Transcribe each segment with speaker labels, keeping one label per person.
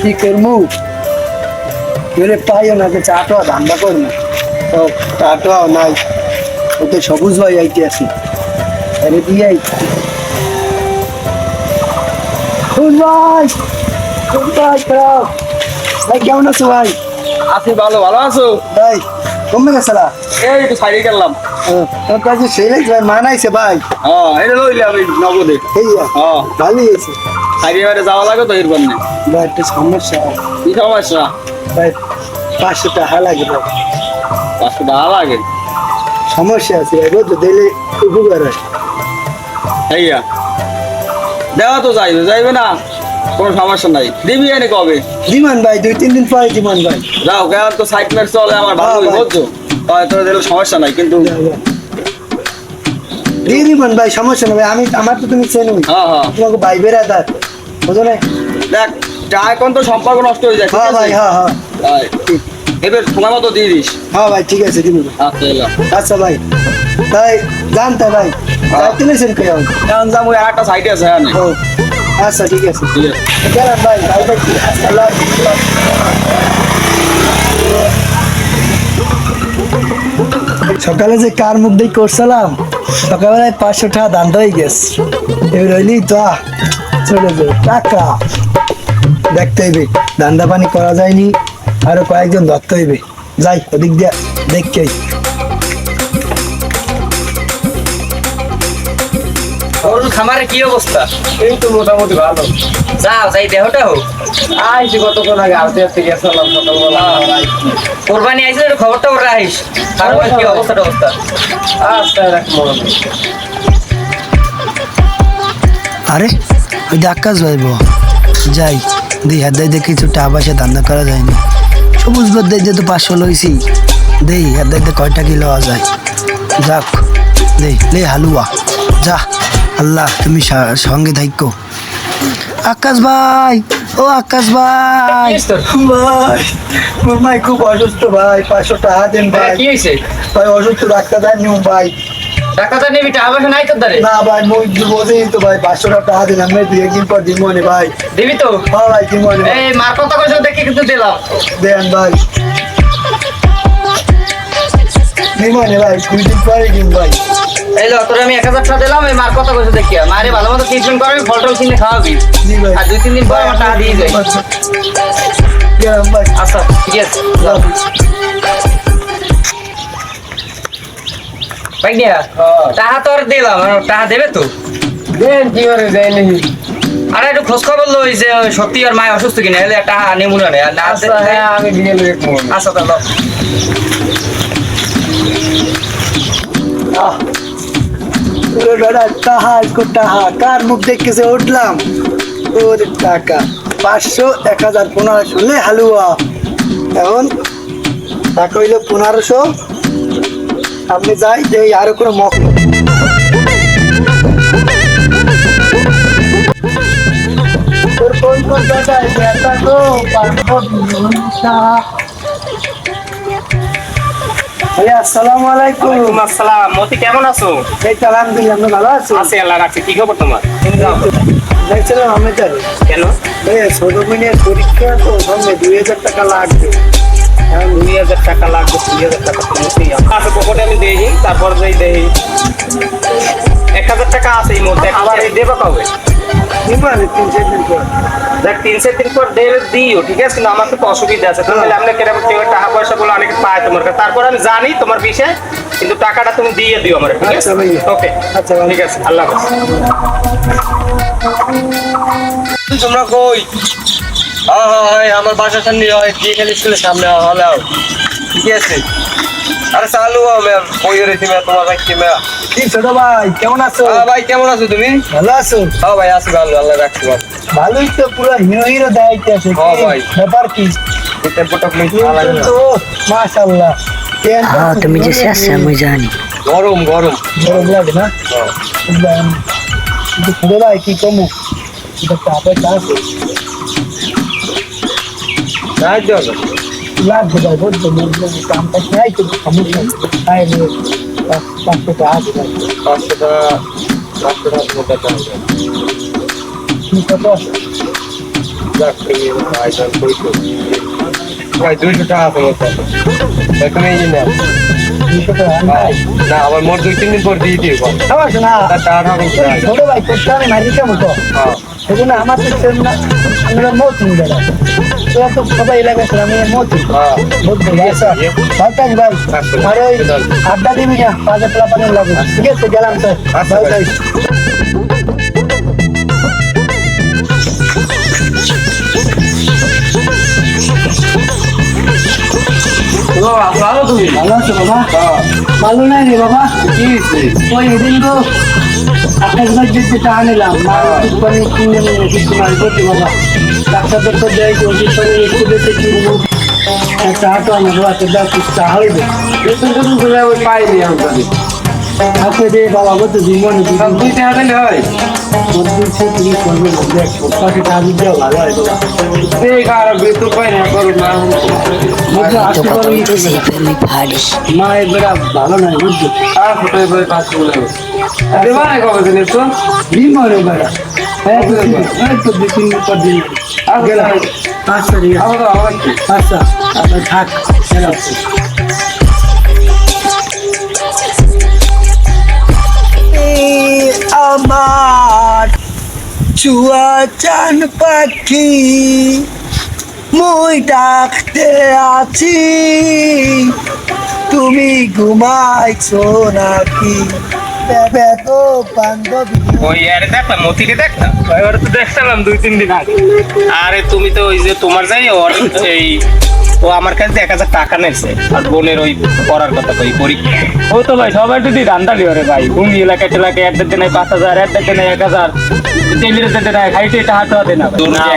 Speaker 1: কি করবো এরে পাইও না যে চাটা ধান্দা করবো ও চাটাও নাই ওতে সবুজ ভাই আইতে আসি আরে দিয়ে ভাই ভাই ভাই কেমন আছো ভাই?
Speaker 2: আছি ভালো। ভালো আছো?
Speaker 1: ভাই কমে গেছিলা?
Speaker 2: এই একটু সাইডে গেলাম।
Speaker 1: তোর কাছে সেই লাগছে ভাই মানাইছে ভাই।
Speaker 2: হ্যাঁ এটা লইলাম এই নগদে। হ্যাঁ
Speaker 1: ভালোই আছে।
Speaker 2: সাইডে বাইরে যাওয়া লাগে তো এর জন্য।
Speaker 1: ভাই একটা সমস্যা।
Speaker 2: কি সমস্যা?
Speaker 1: ভাই 500 টাকা লাগে ভাই।
Speaker 2: 500 টাকা লাগে?
Speaker 1: সমস্যা আছে ভাই, বুঝছো দিলে উপকার হয়।
Speaker 2: এইয়া দেওয়া তো যাইবে না, কোনো সমস্যা নাই। দিবি এনে কবে?
Speaker 1: দিমান ভাই 2-3 দিন পরে দিমান ভাই।
Speaker 2: যাও কেন তো সাইড ম্যাচ চলে আমার ভালো বুঝছো, তোর দিলে সমস্যা নাই কিন্তু
Speaker 1: দিয়ে দিবেন ভাই, সমস্যা নেই ভাই। আমার তো তুমি চেনো।
Speaker 2: হ্যাঁ হ্যাঁ
Speaker 1: তোমাকে ভাই বেড়াদার বুঝো না।
Speaker 2: দেখ যা এখন তো সম্পর্ক নষ্ট হয়ে যায়।
Speaker 1: হ্যাঁ ভাই হ্যাঁ হ্যাঁ
Speaker 2: এবার সময় মতো দিয়ে দিস।
Speaker 1: হ্যাঁ ভাই ঠিক আছে দিব। আচ্ছা ভাই ভাই জানতে ভাই যাইতে নিয়েছেন কে?
Speaker 2: এখন যাবো আর একটা সাইডে আছে। হ্যাঁ
Speaker 1: ও আচ্ছা ঠিক আছে
Speaker 2: ঠিক আছে।
Speaker 1: গেলাম ভাই ভাই ভাই আল্লাহ সকালে যে কার মুখ দিয়ে করছিলাম, সকালবেলায় 500 টাকা দান হয়ে গেছে। এবার রইলি তো চলে যাবে টাকা দেখতে হইবে, ধান্দা পানি করা যায়নি, আরো কয়েকজন ধরতে হইবে। যাই ওদিক দিয়ে দেখতে।
Speaker 3: খামারে কি অবস্থা?
Speaker 2: এই তো মোটামুটি ভালো।
Speaker 3: যাও যাই দেহটা হোক।
Speaker 2: আইসি কতক্ষণ আগে আলতে আসতে গেছিলাম সকালবেলা।
Speaker 3: কোরবানি আইসে একটু খবরটা ওরা আইস। তারপরে কি অবস্থা?
Speaker 2: আচ্ছা রাখবো।
Speaker 1: আরে ওই যে আকাশ ভাইব যাই দেই হাত দেয় দেখি কিছু টাকা পয়সা ধান্দা করা যায়নি। সবুজ বোধ দেয় যেহেতু 500 লইছি, দেই হাত দেখতে কয়টা কি লওয়া যায়। যাক দেই লে হালুয়া যা। আল্লাহ তুমি সঙ্গে থাইকো। আকাশ ভাই ও আকাশ ভাই ভাই মোর মাই খুব অসুস্থ ভাই, 500 টাকা দেন ভাই।
Speaker 3: কি হয়েছে?
Speaker 1: ভাই অসুস্থ ডাক্তার দেন নিউ ভাই।
Speaker 3: ডাক্তার নিবি টাকা পয়সা নাই তোর দ্বারে?
Speaker 1: না ভাই মই বোঝেই তো ভাই 500 টাকা দিন আমি 2 দিন পর দিব মনে ভাই।
Speaker 3: দিবি তো?
Speaker 1: হ্যাঁ ভাই দিব মনে।
Speaker 3: এই মার কথা কইছো দেখি কিন্তু দিলাম।
Speaker 1: দেন ভাই নিমনে ভাই 2 দিন পরে দিন ভাই।
Speaker 3: এই লো তোর আমি 1000 টাকা দিলাম, এই মার কথা কইছো দেখি। মারে ভালো মতো ট্রিটমেন্ট করবি, ফল টল কিনে খাওয়াবি।
Speaker 1: জি ভাই।
Speaker 3: আর 2-3 দিন পর আমার টাকা দিয়ে যাই।
Speaker 1: গেলাম ভাই।
Speaker 3: আচ্ছা ঠিক আছে যাও। ভাই দিয়া টাকা তোর দিলাম, টাকা দেবে তো?
Speaker 2: দেন কি করে দেয় নাকি?
Speaker 3: আরে একটু খোঁজ খবর লই যে সত্যি আর মায় অসুস্থ কিনা, এলে টাকা নেমুনা নেই। আর না
Speaker 2: আচ্ছা হ্যাঁ আমি দিয়ে দেখবো।
Speaker 3: আচ্ছা তাহলে
Speaker 1: কার মুখ দেখেছে উঠলাম ওর টাকা 500 1000 1500 লে হালুয়া। এখন টাকা হইলো 1500। আপনি যাই যে আরো কোনো মক তোর কোন কোন জায়গায় ব্যথা তো 500 আসসালামু আলাইকুম।
Speaker 3: ওয়ালাইকুম আসসালাম। মতি কেমন আছো?
Speaker 1: এই তো আলহামদুলিল্লাহ, আপনি ভালো আছেন?
Speaker 3: আছি আল্লাহ রাখছে। কি খবর তোমার?
Speaker 1: দেখছিলাম আমি জানি
Speaker 3: কেন?
Speaker 1: ছোট মেয়ের পরীক্ষা তো সামনে 2000 টাকা লাগবে।
Speaker 3: 2000 টাকা লাগবে? 2000 টাকা তো মতেই আছে পকেটে, আমি দেই তারপর যাই দেই। 1000 টাকা আছে এই মধ্যে। আবার এই দেবা কবে?
Speaker 1: নিমানে 3-4 দিন পর।
Speaker 3: দেখ 3-4 দিন পর দিও, ঠিক আছে? কিন্তু আমার তো অসুবিধা আছে। তাহলে আপনি কেরকম টাকা পয়সা গুলো অনেক পায় তোমার কাছে। তারপর আমি জানি তোমার বিষয়, কিন্তু টাকাটা তুমি দিয়ে দিও আমার, ঠিক আছে?
Speaker 1: আচ্ছা ভাই।
Speaker 3: ওকে
Speaker 1: আচ্ছা ভাই।
Speaker 3: ঠিক আছে, আল্লাহ হাফেজ।
Speaker 2: তোমরা কই? হ্যাঁ হ্যাঁ হ্যাঁ আমার বাসার সামনে দিয়ে খেলে স্কুলের সামনে হলে ঠিক আছে। আরে চালু বই রেছি তোমার ভাই মেয়া।
Speaker 1: কি ছোট ভাই কেমন আছো?
Speaker 2: ভাই কেমন আছো তুমি?
Speaker 1: ভালো আছো?
Speaker 2: হ্যাঁ ভাই আছি ভালো, আল্লাহ রাখছি ভালো।
Speaker 1: ভালোই তো, পুরো হিরো হিরো দেখাইতে আছে।
Speaker 2: হ্যাঁ ভাই।
Speaker 1: ব্যাপার কি? মাশাআল্লাহ।
Speaker 4: হ্যাঁ তুমি যে শেষ আমি জানি।
Speaker 2: গরম গরম
Speaker 1: গরম লাগে না? কিন্তু ছোট ভাই কি কমু, এটা চাপে চাপ
Speaker 2: সাহায্য হবে।
Speaker 1: লাগবে ভাই, বুঝছো কামটা নাই তো সমস্যা নাই। 500 টাকা দিবে।
Speaker 2: 500 টাকা 500 টাকা মতো চাই।
Speaker 1: কি কত?
Speaker 2: যাক তুমি ভাইজান কই তো ভাই 200 টাকা আছে মতো ভাই তুমি এই নাও
Speaker 1: 200 টাকা
Speaker 2: ভাই না আমার মোট 2-3 দিন পর দিয়ে দিও
Speaker 1: আমার না
Speaker 2: তার টাকা হবে না
Speaker 1: ছোট ভাই করতে আমি মারি কেমন তো
Speaker 2: হ্যাঁ
Speaker 1: সেজন্য আমার সিস্টেম না আমরা মত নিয়ে গেলাম তোরা তো সবাই এলাকায় ছিল আমি মত
Speaker 2: হ্যাঁ
Speaker 1: মত ভাই আচ্ছা ভাই ভাই আরে ওই আড্ডা দিবি না পাঁচে প্লা পানি লাগে ঠিক আছে গেলাম স্যার
Speaker 2: আচ্ছা,
Speaker 1: ভাই
Speaker 2: ভাই।
Speaker 1: ভাই
Speaker 2: ও ভালো তুমি
Speaker 1: ভালো আছো বাবা ভালো নাই রে বাবা
Speaker 2: কি হইছে
Speaker 1: ওই এদিন তো আপনার ভাই যেতে টাকা নিলাম মা পানি কিনে নিয়ে কিছু মাল করতে বাবা ডাক্তার তো দেয় যে ওষুধ পানি একটু বেশি কিনবো একটা হাঁটো আমার বাচ্চা দাও কিছু টাকা হইবে
Speaker 2: বেতন কত করে ওই পাইনি আমি
Speaker 1: হাতে দে বাবা কত জীবনে
Speaker 2: সব 2 টাকা দিলে হয়
Speaker 1: বলছে তুমি করবে দেখ পাশে টাকা দিতে ভালো হয় বাবা
Speaker 2: এই কার বেতন পাই না করো না
Speaker 1: বুঝছো
Speaker 4: তো
Speaker 1: আসতে
Speaker 4: কত
Speaker 1: পারো
Speaker 4: হইতেছে ফেলি ফাড়ি
Speaker 1: মা এবারে ভালো নাই বুঝছো
Speaker 2: আর ফটো করে পাস করে আরে মানে কবে দিলে তো
Speaker 1: বিমারে বেড়া হ্যাঁ তো 2-3 দিন পর দিন গেলাম আচ্ছা ঠিক আছে
Speaker 2: আমার তো আমার
Speaker 1: আচ্ছা আপনার থাক গেলাম আমার চুয়া চান পাখি মুই ডাকতে আছি তুমি ঘুমাইছো নাকি বেবে তো বান্ধবী
Speaker 3: ওই আরে দেখলাম মতিকে দেখলাম ওরা তো দেখলাম 2-3 দিন আগে আরে তুমি তো ওই যে তোমার যাই ওর এই ও আমার কাছে 1000 টাকা নেছে আর বোনের ওই পড়ার কথা কই পরীক্ষা ও তো ভাই সবাই যদি রান্দালি ওরে ভাই ভূমি এলাকায় টেলাকে এক দিন 5000 এক দিন 1000 টেলিরে দিতে না খাইতে এটা হাতে হাতে না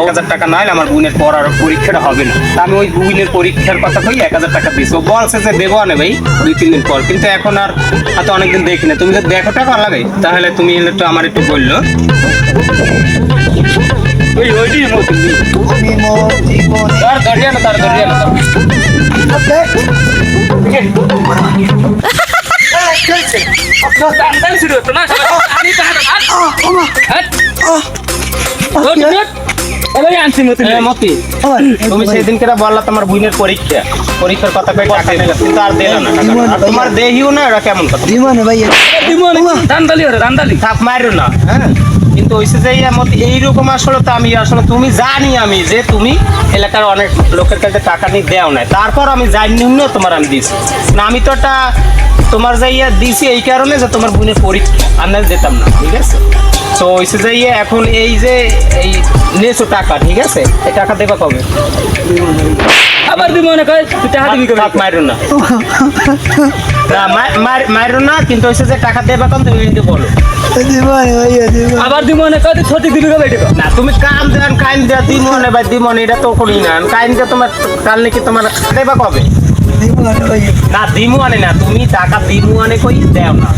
Speaker 3: 1000 টাকা নাইলে আমার বোনের পড়ার পরীক্ষাটা হবে না তা আমি ওই বোনের পরীক্ষার কথা কই 1000 টাকা দিছি ও বলছে যে দেবো না ভাই 2-3 দিন পর কিন্তু এখন আর হয়তো অনেকদিন দেখি না তুমি যদি দেখো টাকা লাগে তাহলে তুমি একটু আমার একটু বললো ওই ওইটি মতি
Speaker 1: তুমি মোর জীবনে
Speaker 3: তার ধরিয়া না তুমি সেদিনকে বললা তোমার বোনের পরীক্ষার কথা কই টাকা নিলে কিন্তু আর দিলা না টাকা। আর তোমার দেহিও না এটা কেমন কথা
Speaker 1: জীবনে ভাই
Speaker 3: রান্দালি থাক মারো না হ্যাঁ কিন্তু ওইসে যে এইরকম আসলে তো আমি আসলে তুমি জানি আমি যে তুমি এলাকার অনেক লোকের কাছে টাকা নিয়ে দেও না তারপর আমি জানি না তোমার আমি দিছি না আমি তো একটা তোমার যাইয়া দিছি এই কারণে যে তোমার বোনের পরীক্ষা আর না দিতাম না ঠিক আছে তো ওইসে যাইয়া এখন এই যে এই নেছো টাকা ঠিক আছে এই টাকা দেবা কবে আবার দিব মনে কয় তুই টাকা দিবি কবে মারো না না মারো না কিন্তু ওইসে যে টাকা দেবা কম তুমি কিন্তু বলো
Speaker 1: জীবনে ভাই জীবনে
Speaker 3: আবার দি মনে কয় সঠিক দিবি কবে এটা না তুমি কাম দেন কাইন দেয়া দি মনে ভাই দি মনে এটা তো করি না কাইন দিয়ে তোমার কাল নাকি তোমার দেবা কবে
Speaker 1: জীবনে ভাই
Speaker 3: না দিমু আনে না তুমি টাকা দিমু আনে কই দেও না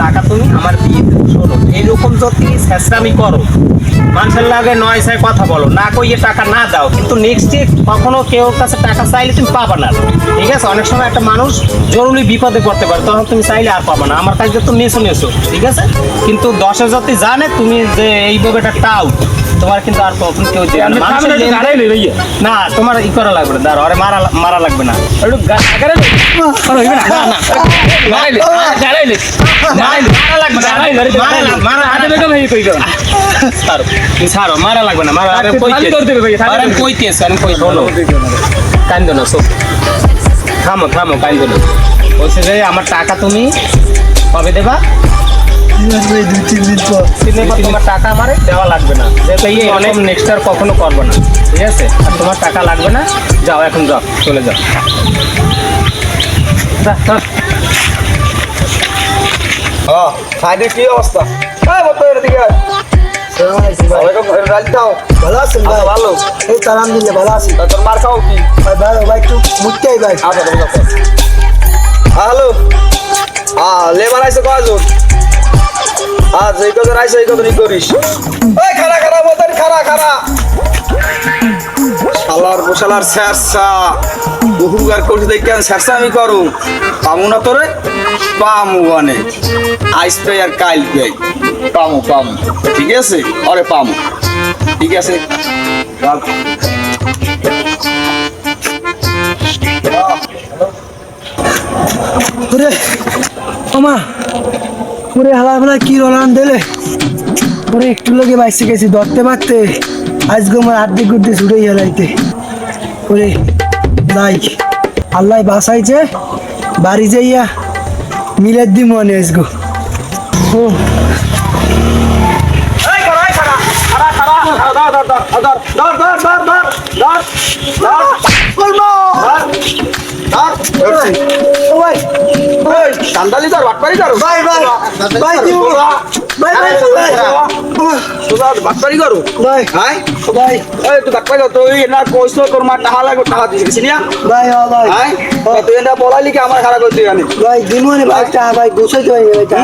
Speaker 3: টাকা তুমি আমার দিয়ে দেবো শোনো এইরকম যদি চেষ্টামি করো মানুষের লাগে নয় সাই কথা বলো না কইয়ে টাকা না দাও কিন্তু নেক্সট ডে কখনো কেউ কাছে টাকা চাইলে তুমি পাবা না ঠিক আছে অনেক সময় একটা মানুষ জরুরি বিপদে পড়তে পারে তখন তুমি চাইলে আর পাবা না আমার কাছে তো নেছো ঠিক আছে কিন্তু 10 যদি জানে তুমি যে এইভাবে একটা টাও তোমার কিন্তু আর কখন কেউ দেয় না না তোমার ই করা লাগবে না দাঁড়ো আরে মারা লাগবে না ছাড়ো মারা লাগবে না মারা আমি কইতেছি আমি কই শোনো কান্দো না সব থামো কান্দো না বলছে যে আমার টাকা তুমি কবে দেবা
Speaker 1: ভাই 2-3 দিন পর
Speaker 3: তোমার টাকা আমার দেওয়া লাগবে না যেহেতু অনেক নেক্সট আর কখনো করবো না ঠিক আছে আর তোমার টাকা লাগবে না যাও এখন যাও চলে যাও
Speaker 2: হ্যাঁ সাইডে কি অবস্থা এই মত এর দিকে ওয়ালাইকুম রাজদাও
Speaker 1: ভালো আছেন ভাই
Speaker 2: ভালো
Speaker 1: এই সালাম দিলে ভালো আছি
Speaker 2: তোর মার খাও কি
Speaker 1: ভাই ভাই একটু মুটটাই ভাই
Speaker 2: আচ্ছা হ্যালো লেবার আইছে কয়জন এই কজন আইছে এই কজন করিস ওই খারা মতন খারা শালার শেরসা বহুবার করছি দেখি শেরসা আমি করু পামু না তোরে পামু মানে আইস পে আর কাইল পে পামু ঠিক আছে আরে পামু ঠিক আছে রাখ।
Speaker 1: ওরে ওমা ওরে হালা হালা কি রলান দিলে ওরে একটু লোকে বাইসে গেছি ধরতে পারতে আজকে আমার আর্ধেক গুড়তে ছুটে হেলাইতে ওরে নাই আল্লাহ বাসাইছে বাড়ি যাইয়া মিলের দি মনে আসগো ও ও ভাই
Speaker 2: চান্দালি কর বাটপারি কর
Speaker 1: ভাই ভাই ভাই কি ভাই ভাই ভাই
Speaker 2: বাটপারি করো
Speaker 1: ভাই
Speaker 2: হ্যাঁ
Speaker 1: ভাই
Speaker 2: এই তুই বাটপারি কর তুই না কইছো তোর মা টাকা লাগবে টাকা দিছিস না
Speaker 1: ভাই ভাই
Speaker 2: হ্যাঁ তুই এটা বলালি কি আমার খারাপ করতে জানি
Speaker 1: ভাই দিমনে ভাই টা ভাই গোছাই তো ভাই টা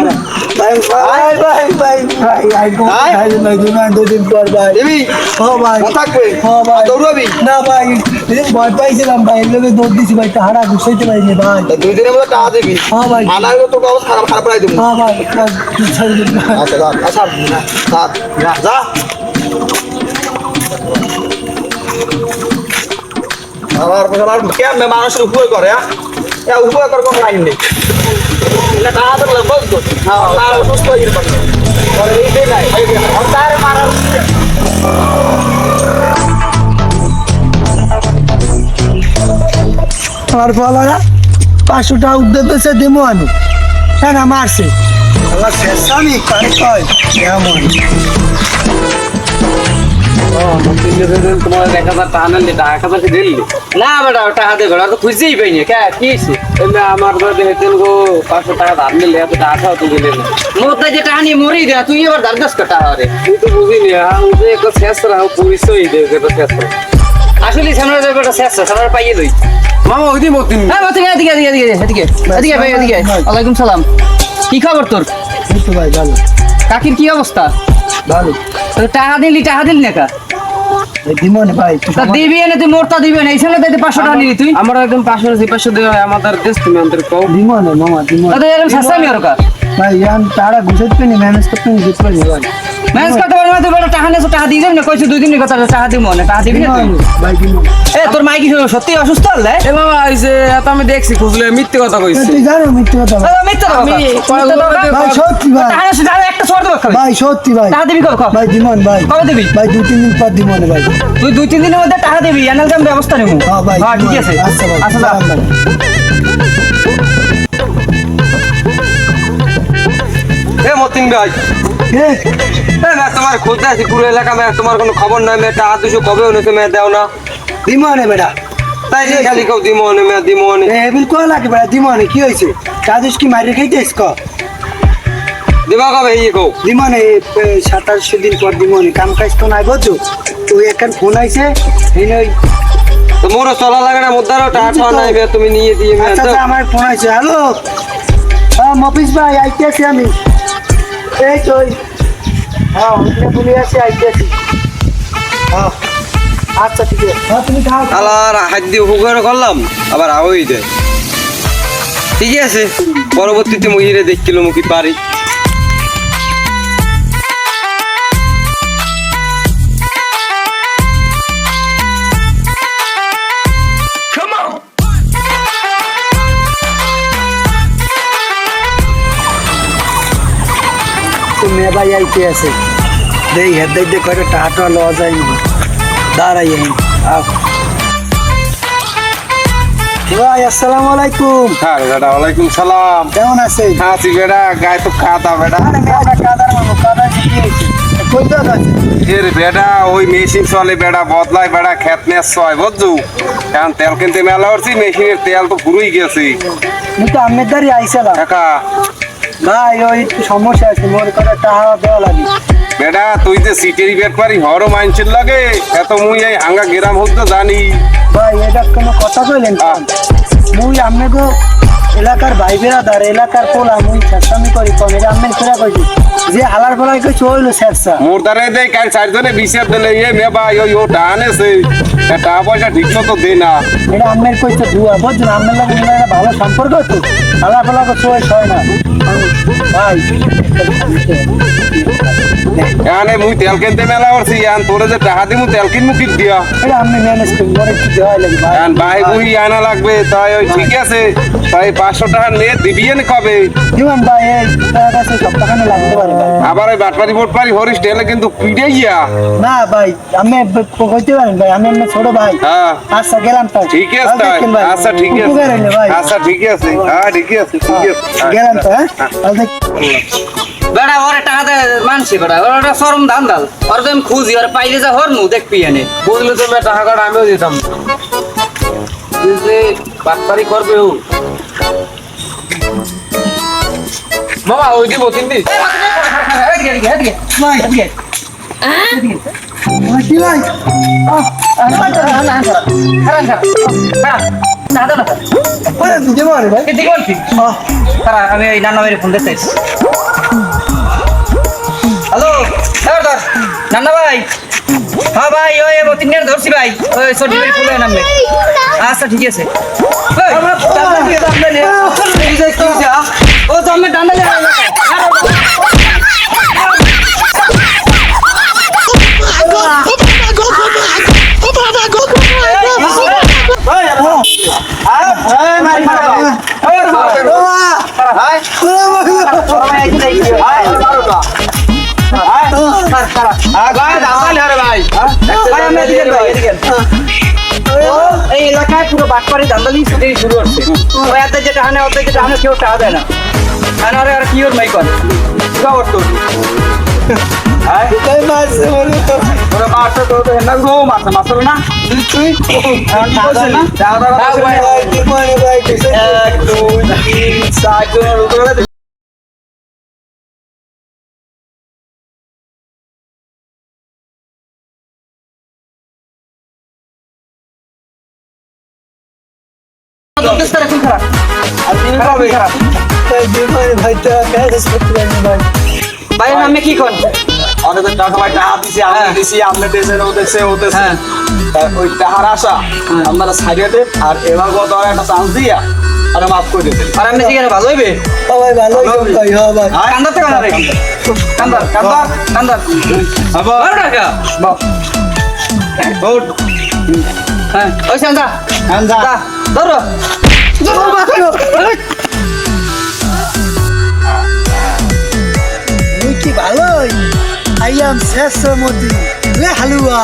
Speaker 1: ভাই ভাই ভাই ভাই ভাই আই গো ভাই ভাই দিমান দুদিন পর ভাই
Speaker 2: দেবি
Speaker 1: ও ভাই
Speaker 2: থাকবে
Speaker 1: ও ভাই
Speaker 2: দৌড়াবি
Speaker 1: না ভাই এই ভয় পাইছিলাম ভাই লোকে দৌড় দিছি ভাই টাহারা গোছাইতে পারিনি ভাই
Speaker 2: দুই দিনের মধ্যে টাকা দিবি
Speaker 1: হ্যাঁ ভাই
Speaker 2: আনার তো অবস্থা খারাপ খারাপ রাই দেবো
Speaker 1: হ্যাঁ ভাই গোছাই দিন
Speaker 2: আচ্ছা যা আচ্ছা যা যা আমার কেমন মানুষের উপরে করে হ্যাঁ উপরে কর কোনো লাইন নেই এটা টাকা তো বলতো হ্যাঁ সুস্থ হয়ে গেল এইটাই নাই তার মারার
Speaker 1: আমার বলারা 500 টাকা উদ্যোগ দিয়েছে দেবো আমি হ্যাঁ না মারছে আমার শেষ আমি কারে কয় কেমন
Speaker 3: তোমার 1000 টাকা আনলে 1000 কি দিলি না বেটা টাকা দে বেটা তো খুঁজেই পাইনি কে কি হইছে এমনি আমার ঘরে হেতেন গো 500 টাকা ধার নিলে এত টাকাও তো দিলে না মোটা যে টাকা নিয়ে মরি দে তুই এবার ধার দাস টাকা রে তুই তো বুঝিনি আমি যে একটা শেষ রাও পরিচয় দে এটা শেষ আসলে সামনে যাবে এটা শেষ সামনে পাইয়ে লই মামা ওইদি মতিন হ্যাঁ মতিন এদিকে এদিকে এদিকে এদিকে এদিকে ভাই এদিকে ওয়ালাইকুম সালাম কি খবর তোর
Speaker 1: এই তো ভাই ভালো
Speaker 3: কাকির কি অবস্থা
Speaker 1: ভালো
Speaker 3: টাকা দিলি না কা
Speaker 1: দিমনে ভাই
Speaker 3: তা দিবি না তুই মোরটা দিবি না এইখানে দিতে 500 টাকা নিলি তুই আমরা একদম 500 দেওয়া আমাদের দেশ তুমি আমাদের কও
Speaker 1: দিমনে মামা দিমনে
Speaker 3: তাদের এরকম সাসামি আর কা
Speaker 1: ভাই ইয়ান তারা গুছাইতে পারি ম্যানেজ করতে পারি দিতে পারি ভাই
Speaker 3: ম্যানেজ করতে পারবি না তুই বড় টাকা নিয়ে টাকা দিয়ে যাবি না কইছিস 2 দিনের কথা টাকা দিব না টাকা দিবি না তুই
Speaker 1: ভাই দিমনে
Speaker 3: এ তোর মাই কি সত্যি অসুস্থ হল এ বাবা আইছে এত আমি দেখছি খুঁজলে মিথ্যে কথা কইছিস
Speaker 1: তুই জানো মিথ্যে কথা ভাই
Speaker 3: মিথ্যে কথা
Speaker 1: ভাই সত্যি ভাই
Speaker 3: টাকা না একটা শর্ত দেখাবি
Speaker 1: ভাই সত্যি ভাই
Speaker 3: টাকা দিবি কবে
Speaker 1: ভাই দিমন ভাই
Speaker 3: কবে দিবি
Speaker 1: ভাই 2-3 দিন পর দিমনে ভাই
Speaker 3: তুই 2-3 দিনের মধ্যে টাকা দিবি এনাল আমি ব্যবস্থা নেব
Speaker 1: হ্যাঁ ভাই
Speaker 3: হ্যাঁ ঠিক আছে
Speaker 1: আচ্ছা ভাই
Speaker 3: আচ্ছা যা।
Speaker 1: ভাই
Speaker 2: এ মতিন ভাই
Speaker 1: এ
Speaker 2: मैं तुम्हारे खुद ऐसी पूरे इलाका में तुम्हारे को खबर नहीं मैं टाका तुझे कबे होने से मैं देव ना
Speaker 1: দিমনে বেটা
Speaker 2: তাই যে খালি কও দিমনে मैं दिमोने
Speaker 1: এ বিলকুল লাগে বেটা দিমনে কি হইছে কাজুস কি মারি খাইতেছ ক
Speaker 2: दिवा का भाई ये को
Speaker 1: দিমনে 27 দিন পর দিমনে কাম কাজ তো নাই বুঝছো তুই এখন ফোন আইছে এই নই
Speaker 2: तो मोरो चला लगा ना मुद्दारो टाका नहीं मैं तुम्हें नहीं दिए मैं
Speaker 1: আচ্ছা
Speaker 2: तो
Speaker 1: আচ্ছা, আমার ফোন আইছে হ্যালো হ্যাঁ মফিস ভাই আইতেছি আমি এই তো হ্যাঁ ওখানে বলে আসি আইতেছি হ্যাঁ আচ্ছা ঠিক আছে হ্যাঁ তুমি খাও
Speaker 2: আলার হাত দিয়ে হুগার করলাম আবার আওই যায় ঠিক আছে পরবর্তীতে মহিরে দেখছিল মুখি পারি
Speaker 1: তো মে ভাই আইতে আছে দেই হেদ দেই করে টাটা লওয়া যায় না দাঁড়াই আমি আও ভাই আসসালামু আলাইকুম
Speaker 2: হ্যাঁ বেটা ওয়ালাইকুম সালাম
Speaker 1: কেমন আছেন
Speaker 2: হাসি বেটা গায়ে তো খাতা বেটা
Speaker 1: আরে মেয়েটা কাদার মামু কাদার কি হয়েছে কই তো আছে
Speaker 2: এর বেটা ওই মেশিন চলে বেটা বদলায় বেটা খেত নিয়ে ছয় বুঝছু এখন তেল কিনতে মেলা করছি মেশিনের তেল তো পুরোই গেছে
Speaker 1: আমি তো আমের দাঁড়িয়ে আইছিলাম
Speaker 2: টাকা
Speaker 1: ভাই ওই একটু সমস্যা আছে মোর করে টাকা দেওয়া লাগে
Speaker 2: বেটা তুই যে সিটেরি বেট পারি হরও মাইনছিল লাগে এত মুই এই হাঙ্গা গ্রাম হতে জানি
Speaker 1: ভাই এটা কোনো কথা কইলেন মুই আমনে গো এলাকার ভাই বেড়াদার এলাকার পোলা মুই চেষ্টামি করি কম এটা আমের ফেরা কইছি যে হালার ফলাই কই চইলো শেরসা
Speaker 2: মোর দ্বারে দেয় কাল চারজনে বিচার দিলে এ মে ভাই ওই ও টানেছে টাকা পয়সা ঠিক মতো দে না
Speaker 1: এটা আমের কইছে দুয়া বুঝছেন আমের লাগে নিয়ে একটা ভালো সম্পর্ক তো হালার ফলা কই চই হয় না ভাই
Speaker 5: এখানে মুই তেল কিনতে মেলা করছি এখন তোরে যে টাকা দিমু তেল কিনমু কি দিয়া
Speaker 1: এটা আমি ম্যানেজ করি মনে কি দেওয়া লাগে ভাই
Speaker 5: এখন ভাই বুহি আনা লাগবে তাই ওই ঠিক আছে তাই 500 টাকা নে দিবি না কবে
Speaker 1: জীবন ভাই এই টাকা কাছে সব টাকা না লাগতে পারে ভাই
Speaker 5: আবার ওই বাটপারি বোটপারি হরিস টেলে কিন্তু পিড়ে গিয়া
Speaker 1: না ভাই আমি কইতে পারেন ভাই আমি আপনার ছোট ভাই
Speaker 5: হ্যাঁ
Speaker 1: আচ্ছা গেলাম তাই
Speaker 5: ঠিক আছে তাই আচ্ছা ঠিক আছে
Speaker 1: উপকার হইলো ভাই
Speaker 5: আচ্ছা ঠিক আছে হ্যাঁ ঠিক আছে ঠিক আছে
Speaker 1: গেলাম তো হ্যাঁ তাহলে
Speaker 2: বেড়া ওরে টাকা দে মানছি বেড়া ওরা শরম দান্দাল ওর তো আমি খুঁজি ওর পাইলে যা হর নু দেখবি এনে
Speaker 3: বুঝলে তো টাকা কাটা আমিও দিতাম বুঝলে বাটপারি করবে ও মামা ওই দিব তিন দিন
Speaker 1: কি ভাই পরে দিতে পারে ভাই
Speaker 2: আমি ওই নান্না ভাইয়ের ফোন দিতে হ্যালো নান্না ভাই হ্যাঁ ভাই ওই তিনটা ধরছি ভাই ওই ছোট ভাই ফুলে নামবে আচ্ছা ঠিক আছে ও জন্মের ডান্ডা এই এলাকায় পুরো বাটপারি দান্দালি শুধু শুরু হচ্ছে ওই এত যেটা হানে অত যেটা হানে কেউ টাকা দেয় না হানে আর কি ওর মাই করে খবর তো ওরা মারছে তো না গো মারছে মারছে না তুই এক দুই তিন চার জনের উপরে ভাই আমি কি করেন
Speaker 6: অনেক টাকা ভাই টাকা দিছি আমি দিছি আপনি দেশেন ও দেশে ও দেশে
Speaker 2: হ্যাঁ।
Speaker 6: ওই টাকার আশা আপনারা সাইডে আর এবার কত একটা চান্স দিয়া আর মাফ করে দিতে
Speaker 2: আর আমি জিজ্ঞাসা ভালো হইবে
Speaker 1: ভাই ভালো ভাই হ্যাঁ ভাই
Speaker 2: কান্দার থেকে না রে কান্দার কান্দার কান্দার
Speaker 6: আবার
Speaker 2: টাকা
Speaker 6: ভোট
Speaker 2: হ্যাঁ ওই সান্দা
Speaker 6: আনজা
Speaker 2: ধরো
Speaker 1: তুই কি ভালোই আই এম শেষ মতি হালুয়া